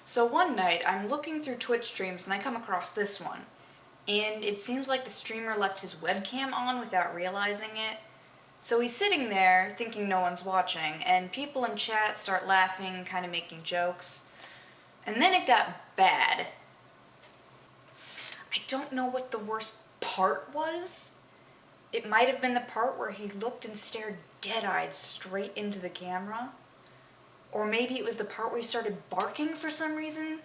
So one night, I'm looking through Twitch streams and I come across this one. And it seems like the streamer left his webcam on without realizing it. So he's sitting there, thinking no one's watching, and people in chat start laughing, kind of making jokes. And then it got bad. I don't know what the worst part was. It might have been the part where he looked and stared dead-eyed straight into the camera. Or maybe it was the part where he started barking for some reason.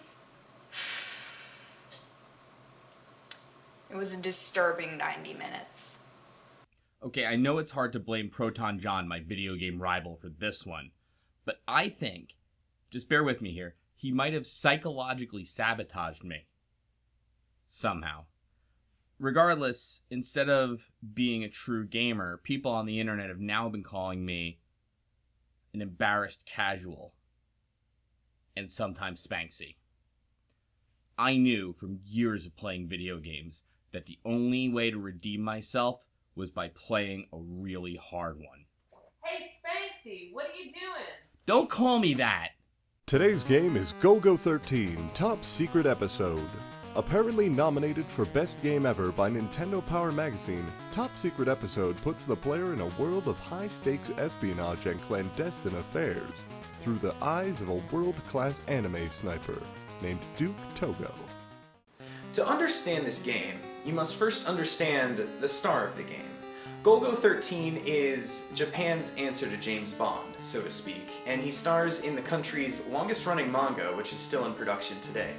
It was a disturbing 90 minutes. Okay, I know it's hard to blame Proton John, my video game rival, for this one. But I think, just bear with me here, he might have psychologically sabotaged me. Somehow. Regardless, instead of being a true gamer, people on the internet have now been calling me an embarrassed casual, and sometimes Spanksy. I knew from years of playing video games that the only way to redeem myself was by playing a really hard one. Hey Spanksy, what are you doing? Don't call me that! Today's game is Golgo 13, Top Secret Episode. Apparently nominated for Best Game Ever by Nintendo Power Magazine, Top Secret Episode puts the player in a world of high-stakes espionage and clandestine affairs through the eyes of a world-class anime sniper named Duke Togo. To understand this game, you must first understand the star of the game. Golgo 13 is Japan's answer to James Bond, so to speak, and he stars in the country's longest-running manga, which is still in production today.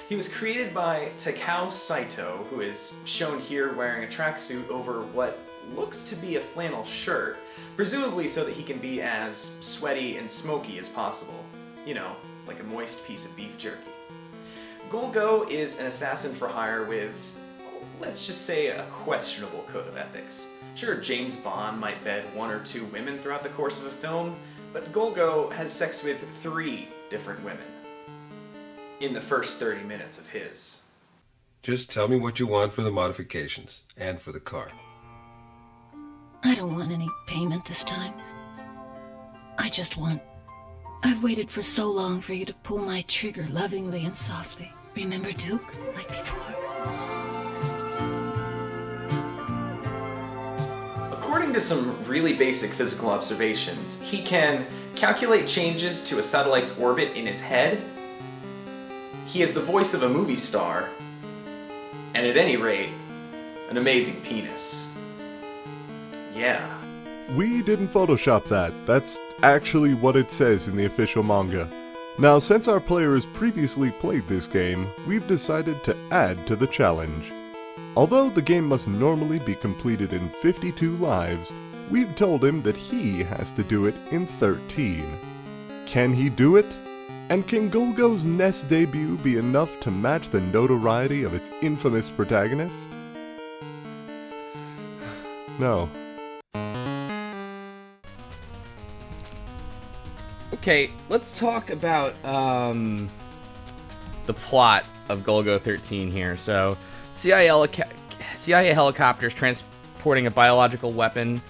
He was created by Takao Saito, who is shown here wearing a tracksuit over what looks to be a flannel shirt, presumably so that he can be as sweaty and smoky as possible. You know, like a moist piece of beef jerky. Golgo is an assassin for hire with, let's just say, a questionable code of ethics. Sure, James Bond might bed 1 or 2 women throughout the course of a film, but Golgo has sex with 3 different women in the first 30 minutes of his. Just tell me what you want for the modifications, and for the car. I don't want any payment this time. I've waited for so long for you to pull my trigger lovingly and softly. Remember Duke, like before? According to some really basic physical observations, he can calculate changes to a satellite's orbit in his head. He is the voice of a movie star, and at any rate, an amazing penis. Yeah. We didn't Photoshop that. That's actually what it says in the official manga. Now, since our player has previously played this game, we've decided to add to the challenge. Although the game must normally be completed in 52 lives, we've told him that he has to do it in 13. Can he do it? And can Golgo's NES debut be enough to match the notoriety of its infamous protagonist? No. Okay, let's talk about the plot of Golgo 13 here. So, CIA helicopters transporting a biological weapon.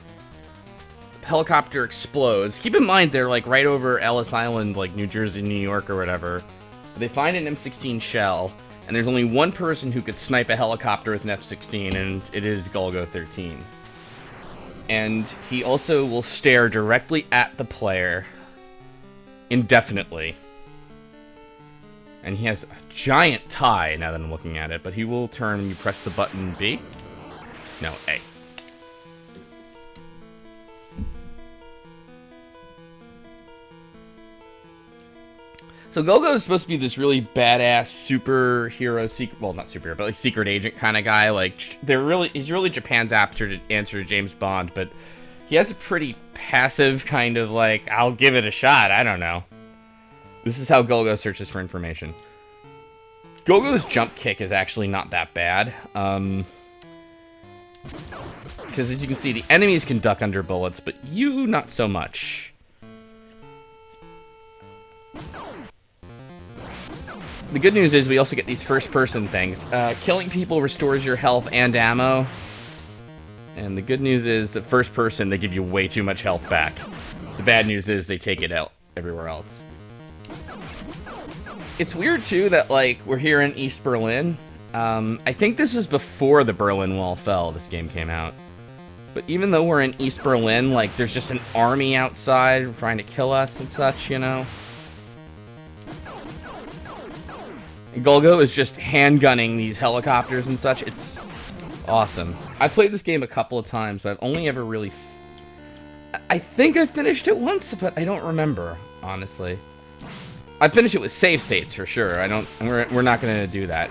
Helicopter explodes. Keep in mind they're like right over Ellis Island, like New Jersey, New York, or whatever. They find an M16 shell, and there's only one person who could snipe a helicopter with an F-16, and it is Golgo 13. And he also will stare directly at the player indefinitely. And he has a giant tie, now that I'm looking at it, but he will turn when you press the button B. No, A. So Gogo is supposed to be this really badass superhero, not superhero, but like secret agent kind of guy. Like he's really Japan's answer to James Bond, but he has a pretty passive kind of like, I'll give it a shot. I don't know. This is how Golgo searches for information. Gogo's jump kick is actually not that bad. Because as you can see, the enemies can duck under bullets, but you not so much. The good news is we also get these first-person things. Killing people restores your health and ammo. And the good news is that first person, they give you way too much health back. The bad news is they take it out everywhere else. It's weird, too, that, like, we're here in East Berlin. I think this was before the Berlin Wall fell, this game came out. But even though we're in East Berlin, like, there's just an army outside trying to kill us and such, you know? And Golgo is just handgunning these helicopters and such. It's awesome. I've played this game a couple of times, but I've only ever really... I think I finished it once, but I don't remember, honestly. I finished it with save states, for sure. We're not going to do that.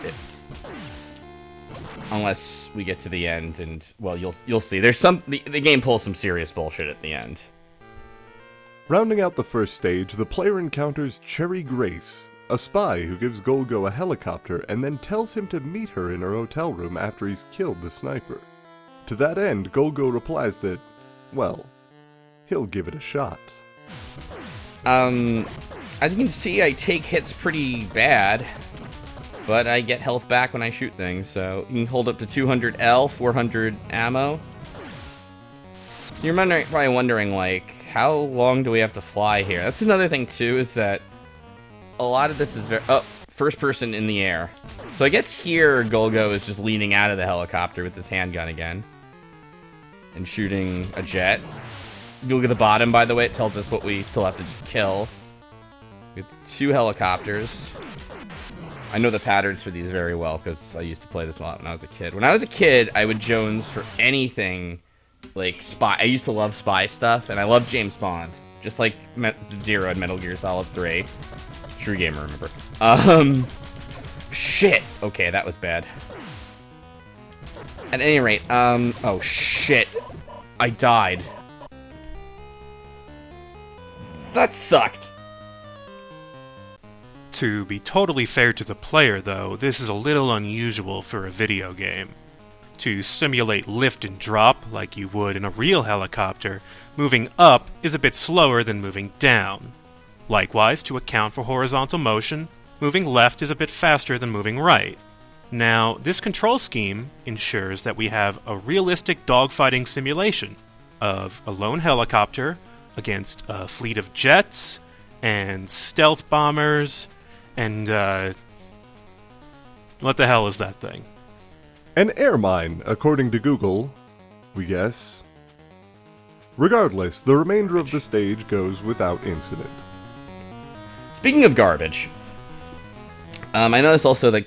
Unless we get to the end, and, well, you'll see. There's the game pulls some serious bullshit at the end. Rounding out the first stage, the player encounters Cherry Grace, a spy who gives Golgo a helicopter and then tells him to meet her in her hotel room after he's killed the sniper. To that end, Golgo replies that, well, he'll give it a shot. As you can see, I take hits pretty bad, but I get health back when I shoot things, so you can hold up to 200 L, 400 ammo. You're probably wondering, like, how long do we have to fly here? That's another thing, too, is that a lot of this is first person in the air. So I guess here, Golgo is just leaning out of the helicopter with his handgun again. And shooting a jet. If you look at the bottom, by the way, it tells us what we still have to kill. With 2 helicopters. I know the patterns for these very well, because I used to play this a lot when I was a kid. When I was a kid, I would Jones for anything, like, spy. I used to love spy stuff, and I loved James Bond. Just like Zero and Metal Gear Solid 3. True gamer, remember. Shit! Okay, that was bad. At any rate, oh shit. I died. That sucked. To be totally fair to the player, though, this is a little unusual for a video game. To simulate lift and drop, like you would in a real helicopter, moving up is a bit slower than moving down. Likewise, to account for horizontal motion, moving left is a bit faster than moving right. Now, this control scheme ensures that we have a realistic dogfighting simulation of a lone helicopter against a fleet of jets and stealth bombers and, what the hell is that thing? An air mine, according to Google, we guess. Regardless, the remainder of the stage goes without incident. Speaking of garbage, I noticed also that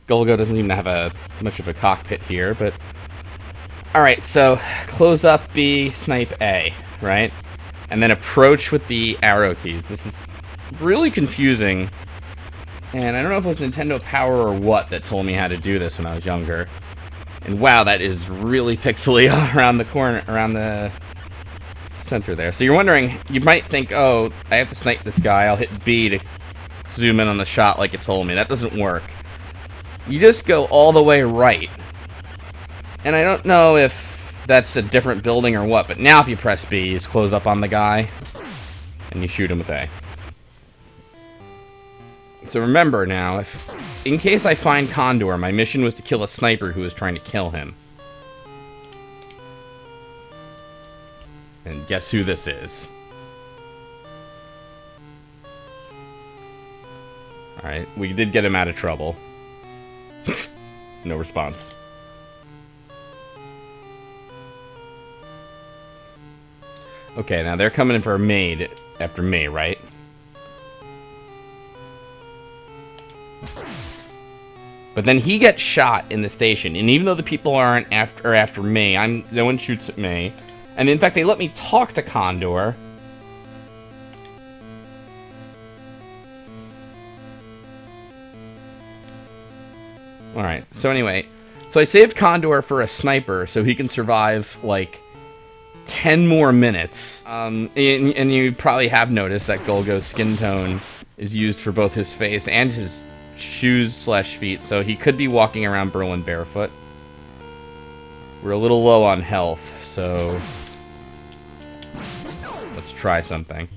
Golgo doesn't even have much of a cockpit here, but... Alright, so close up B, snipe A, right? And then approach with the arrow keys. This is really confusing. And I don't know if it was Nintendo Power or what that told me how to do this when I was younger. And wow, that is really pixely around the corner, around the center there. So you're wondering, you might think, oh, I have to snipe this guy, I'll hit B to zoom in on the shot like it told me. That doesn't work. You just go all the way right. And I don't know if that's a different building or what, but now if you press B, you just close up on the guy, and you shoot him with A. So remember now, in case I find Condor, my mission was to kill a sniper who was trying to kill him. And guess who this is? Alright, we did get him out of trouble. No response. Okay, now they're coming in for a maid after me, right? But then he gets shot in the station, and even though the people aren't after me, no one shoots at me. And in fact, they let me talk to Condor. Alright, so anyway. So I saved Condor for a sniper, so he can survive, like, 10 more minutes. And you probably have noticed that Golgo's skin tone is used for both his face and his shoes/feet, so he could be walking around Berlin barefoot. We're a little low on health, so let's try something.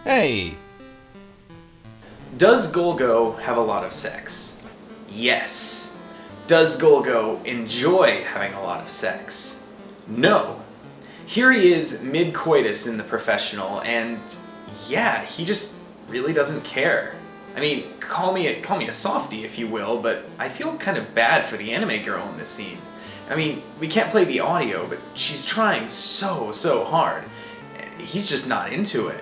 Hey! Does Golgo have a lot of sex? Yes. Does Golgo enjoy having a lot of sex? No. Here he is mid-coitus in the professional, and yeah, he just really doesn't care. I mean, call me a softie if you will, but I feel kind of bad for the anime girl in this scene. I mean, we can't play the audio, but she's trying so hard. He's just not into it.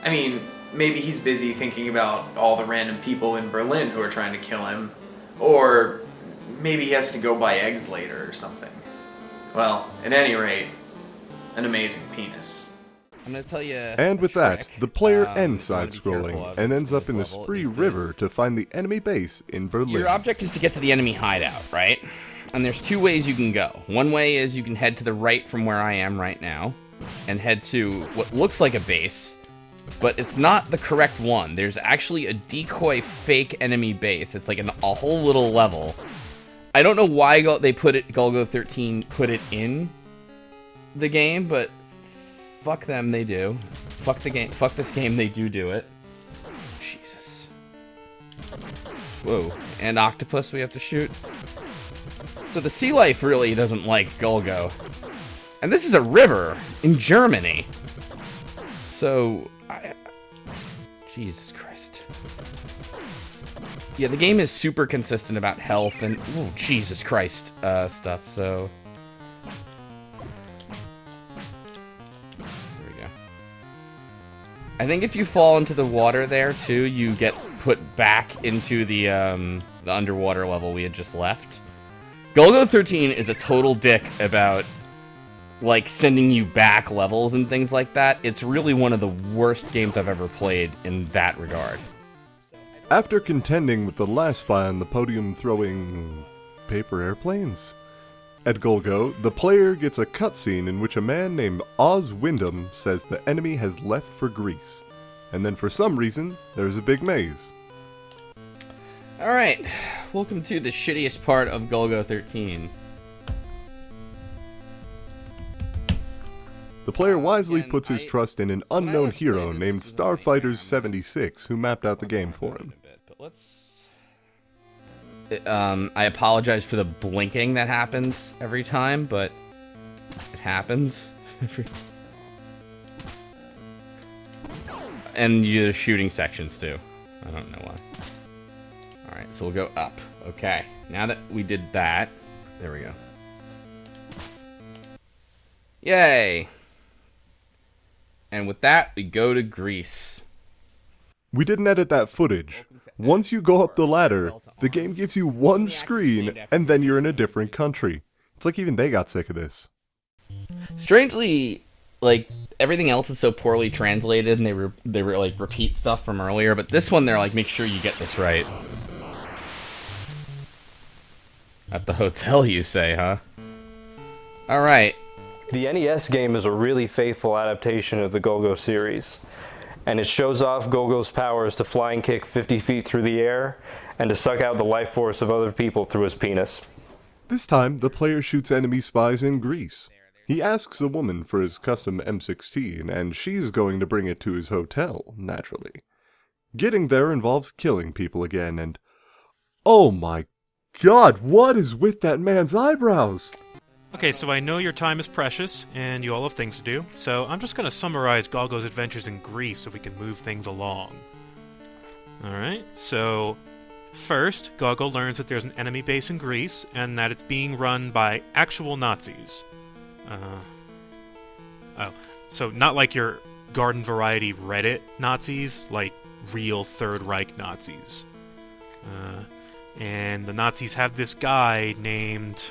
I mean, maybe he's busy thinking about all the random people in Berlin who are trying to kill him, or maybe he has to go buy eggs later or something. Well, at any rate, an amazing penis. I'm gonna tell you. And with that, the player ends side-scrolling and ends up in the Spree River to find the enemy base in Berlin. Your object is to get to the enemy hideout, right? And there's two ways you can go. One way is you can head to the right from where I am right now, and head to what looks like a base, but it's not the correct one. There's actually a decoy fake enemy base. It's like a whole little level. I don't know why they put it, Golgo 13 put it in the game, but fuck them, they do. Fuck the game. Fuck this game, they do it. Jesus. Whoa. And octopus we have to shoot. So the sea life really doesn't like Golgo. And this is a river in Germany. So, Jesus Christ. Yeah, the game is super consistent about health and, ooh, Jesus Christ, stuff, so... I think if you fall into the water there, too, you get put back into the underwater level we had just left. Golgo 13 is a total dick about, like, sending you back levels and things like that. It's really one of the worst games I've ever played in that regard. After contending with the last spy on the podium throwing paper airplanes at Golgo, the player gets a cutscene in which a man named Oz Wyndham says the enemy has left for Greece. And then for some reason, there's a big maze. Alright, welcome to the shittiest part of Golgo 13. The player wisely puts his trust in an unknown hero named Starfighters76 who mapped out the game for him. I apologize for the blinking that happens every time, but it happens. And the shooting sections too. I don't know why. Alright, so we'll go up. Okay, now that we did that, there we go. Yay! And with that, we go to Greece. We didn't edit that footage. Once you go up the ladder, the game gives you one screen, and then you're in a different country. It's like even they got sick of this. Strangely, like, everything else is so poorly translated, and they were like, repeat stuff from earlier, but this one, they're like, make sure you get this right. At the hotel, you say, huh? Alright. The NES game is a really faithful adaptation of the Golgo series, and it shows off Golgo's powers to flying kick 50 feet through the air and to suck out the life force of other people through his penis. This time, the player shoots enemy spies in Greece. He asks a woman for his custom M16, and she's going to bring it to his hotel, naturally. Getting there involves killing people again, and... oh my god, what is with that man's eyebrows? Okay, so I know your time is precious, and you all have things to do, so I'm just going to summarize Golgo's adventures in Greece so we can move things along. Alright, so first, Golgo learns that there's an enemy base in Greece, and that it's being run by actual Nazis. Oh, so not like your garden variety Reddit Nazis, like real Third Reich Nazis. And the Nazis have this guy named...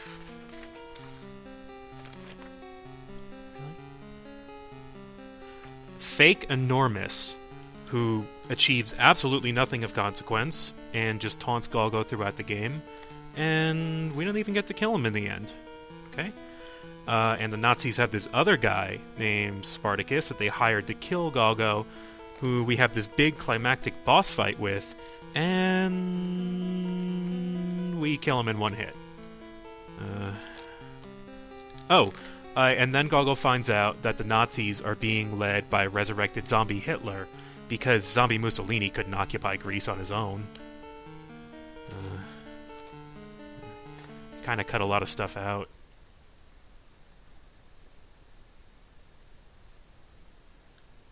Fake Enormous, who achieves absolutely nothing of consequence, and just taunts Golgo throughout the game, and we don't even get to kill him in the end. Okay? And the Nazis have this other guy named Spartacus that they hired to kill Golgo, who we have this big climactic boss fight with, and we kill him in one hit. And then Golgo finds out that the Nazis are being led by resurrected zombie Hitler, because Zombie Mussolini couldn't occupy Greece on his own. Kind of cut a lot of stuff out.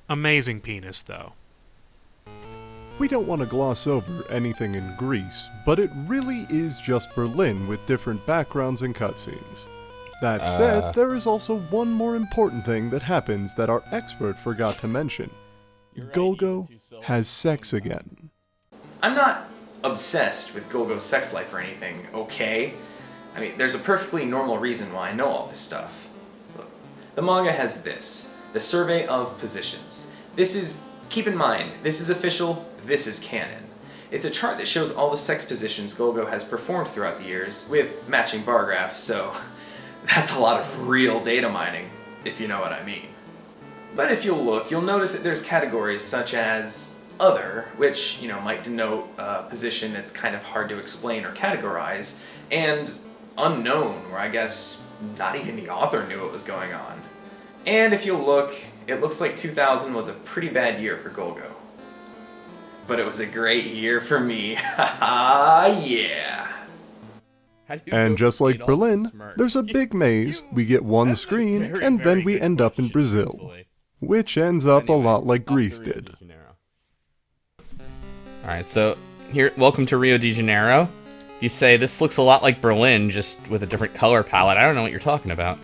Amazing penis, though. We don't want to gloss over anything in Greece, but it really is just Berlin with different backgrounds and cutscenes. That said, there is also one more important thing that happens that our expert forgot to mention. Golgo has sex again. I'm not obsessed with Golgo's sex life or anything, okay? I mean, there's a perfectly normal reason why I know all this stuff. Look, the manga has this, the Survey of Positions. This is, keep in mind, this is official, this is canon. It's a chart that shows all the sex positions Golgo has performed throughout the years, with matching bar graphs, so that's a lot of real data mining, if you know what I mean. But if you'll look, you'll notice that there's categories such as Other, which, you know, might denote a position that's kind of hard to explain or categorize, and Unknown, where I guess not even the author knew what was going on. And if you'll look, it looks like 2000 was a pretty bad year for Golgo. But it was a great year for me, haha, yeah! And just like Berlin, there's a big maze, we get one screen, and then we end up in Brazil. Which ends up a lot like Greece did. Alright, so here, welcome to Rio de Janeiro. You say this looks a lot like Berlin, just with a different color palette. I don't know what you're talking about.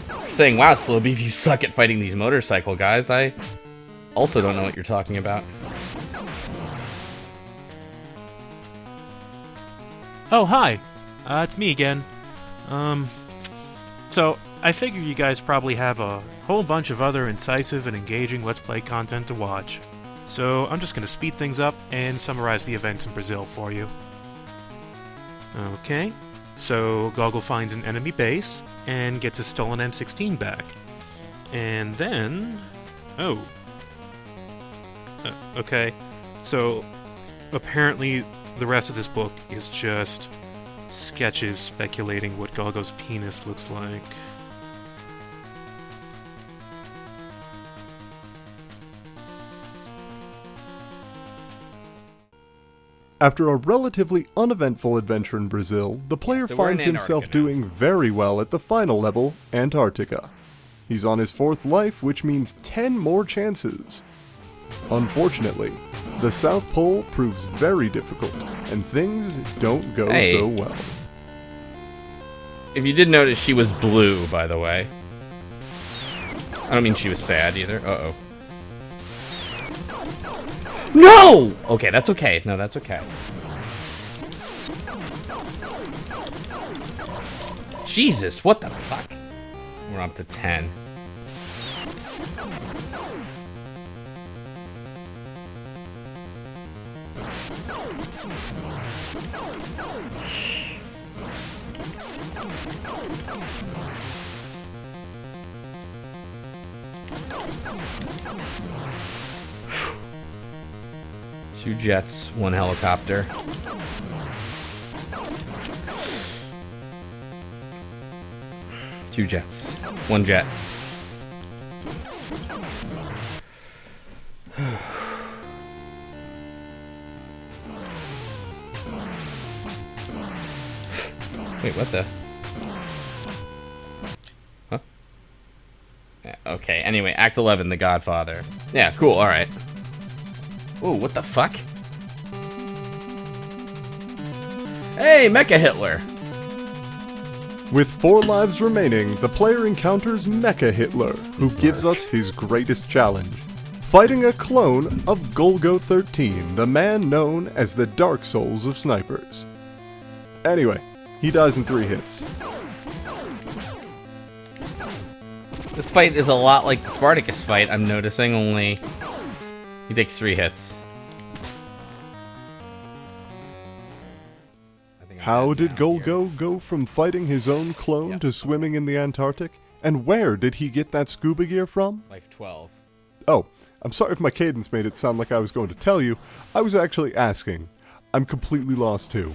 You're saying, wow, slowbeef, you suck at fighting these motorcycle guys. I also don't know what you're talking about. Oh, hi. It's me again. So, I figure you guys probably have a whole bunch of other incisive and engaging Let's Play content to watch. So, I'm just gonna speed things up and summarize the events in Brazil for you. Okay, so Gogo finds an enemy base and gets his stolen M16 back. And then... oh. Okay, so apparently the rest of this book is just sketches speculating what Gogo's penis looks like. After a relatively uneventful adventure in Brazil, the player finds himself doing very well at the final level, Antarctica. He's on his 4th life, which means 10 more chances. Unfortunately, the South Pole proves very difficult, and things don't go so well. If you did notice, she was blue, by the way. I don't mean she was sad either. Uh-oh. No! Okay, that's okay. No, that's okay. Jesus, what the fuck? We're up to 10. Two jets, one helicopter. Two jets, one jet. Wait, what the? Huh? Yeah, okay, anyway, Act 11, The Godfather. Yeah, cool, alright. Ooh, what the fuck? Hey, Mecha Hitler! With 4 lives remaining, the player encounters Mecha Hitler, who gives us his greatest challenge. Fighting a clone of Golgo 13, the man known as the Dark Souls of snipers. Anyway, he dies in 3 hits. This fight is a lot like the Spartacus fight, I'm noticing, only he takes 3 hits. How did Golgo go from fighting his own clone to swimming in the Antarctic? And where did he get that scuba gear from? Life 12. Oh, I'm sorry if my cadence made it sound like I was going to tell you. I was actually asking. I'm completely lost too.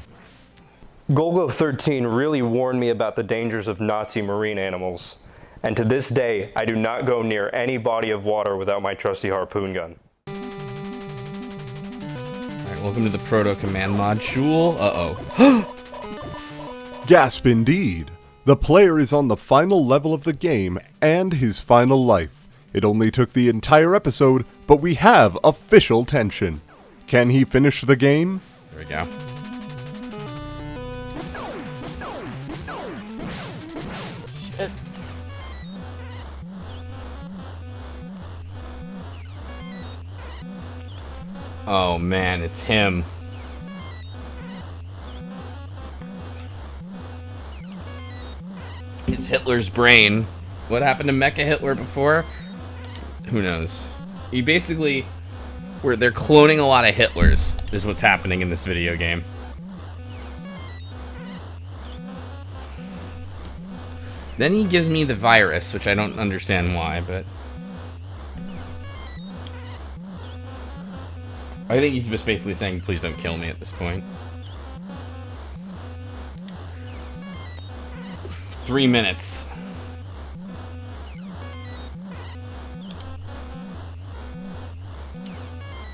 Golgo 13 really warned me about the dangers of Nazi marine animals. And to this day, I do not go near any body of water without my trusty harpoon gun. welcome to the Proto Command Module. Uh-oh. Gasp indeed. The player is on the final level of the game and his final life. It only took the entire episode, but we have official tension. Can he finish the game? There we go. Shit. Oh man, it's him. It's Hitler's brain. What happened to Mecha Hitler before? Who knows? He basically... they're cloning a lot of Hitlers, is what's happening in this video game. Then he gives me the virus, which I don't understand why, but... I think he's just basically saying, please don't kill me at this point. 3 minutes.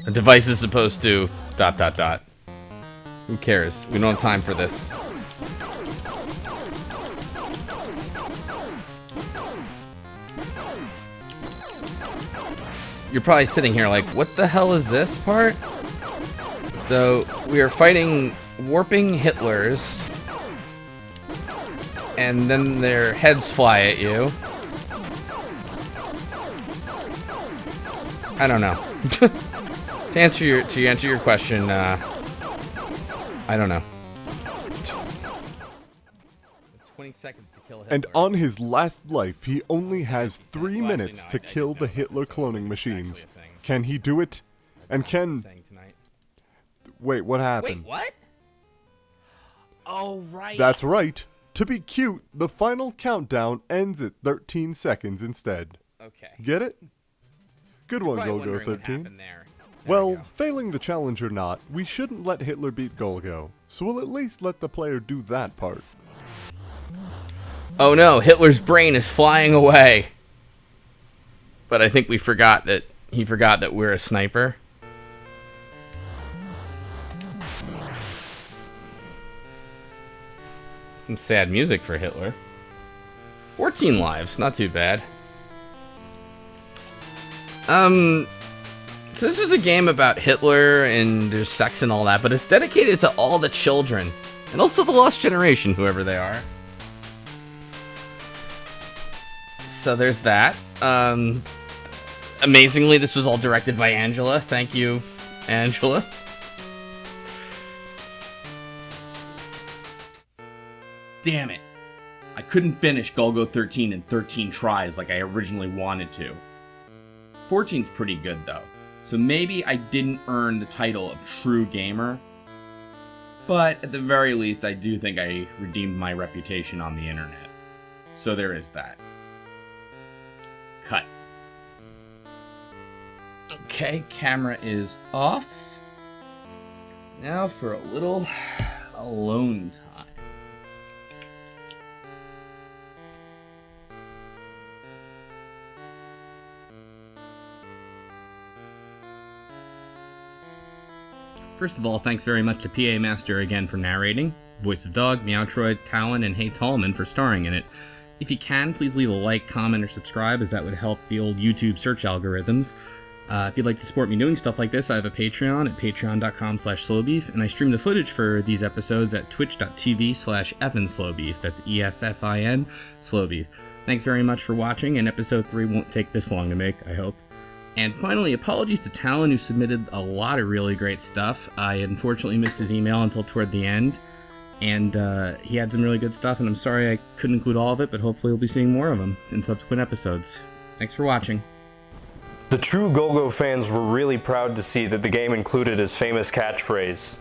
A device is supposed to... ... Who cares? We don't have time for this. You're probably sitting here like, what the hell is this part? So, we are fighting warping Hitlers. And then their heads fly at you. I don't know. To answer your question, I don't know. 20 seconds to kill Hitler. And on his last life, he only has 3 minutes to kill the Hitler cloning machines. Can he do it? And can... Wait, what happened? Wait, what? Oh, right. That's right. To be cute, the final countdown ends at 13 seconds instead. Okay. Get it? Good one, Golgo 13. Well, failing the challenge or not, we shouldn't let Hitler beat Golgo, so we'll at least let the player do that part. Oh no, Hitler's brain is flying away. But I think he forgot that we're a sniper. Some sad music for Hitler. 14 lives, not too bad. So this is a game about Hitler and there's sex and all that, but it's dedicated to all the children. And also the lost generation, whoever they are. So there's that. Amazingly, this was all directed by Angela. Thank you, Angela. Damn it. I couldn't finish Golgo 13 in 13 tries like I originally wanted to. 14's pretty good though, so maybe I didn't earn the title of true gamer, but at the very least I do think I redeemed my reputation on the internet. So there is that. Cut. Okay, camera is off. Now for a little alone time. First of all, thanks very much to PA Master again for narrating, Voice of Dog, Meowtroid, Talon, and heytallman for starring in it. If you can, please leave a like, comment, or subscribe, as that would help the old YouTube search algorithms. If you'd like to support me doing stuff like this, I have a Patreon at patreon.com/slowbeef, and I stream the footage for these episodes at twitch.tv/effinslowbeef. That's EFFIN slowbeef. Thanks very much for watching, and episode 3 won't take this long to make, I hope. And finally, apologies to Talon, who submitted a lot of really great stuff. I unfortunately missed his email until toward the end, and he had some really good stuff, and I'm sorry I couldn't include all of it, but hopefully we'll be seeing more of them in subsequent episodes. Thanks for watching. The true Gogo fans were really proud to see that the game included his famous catchphrase.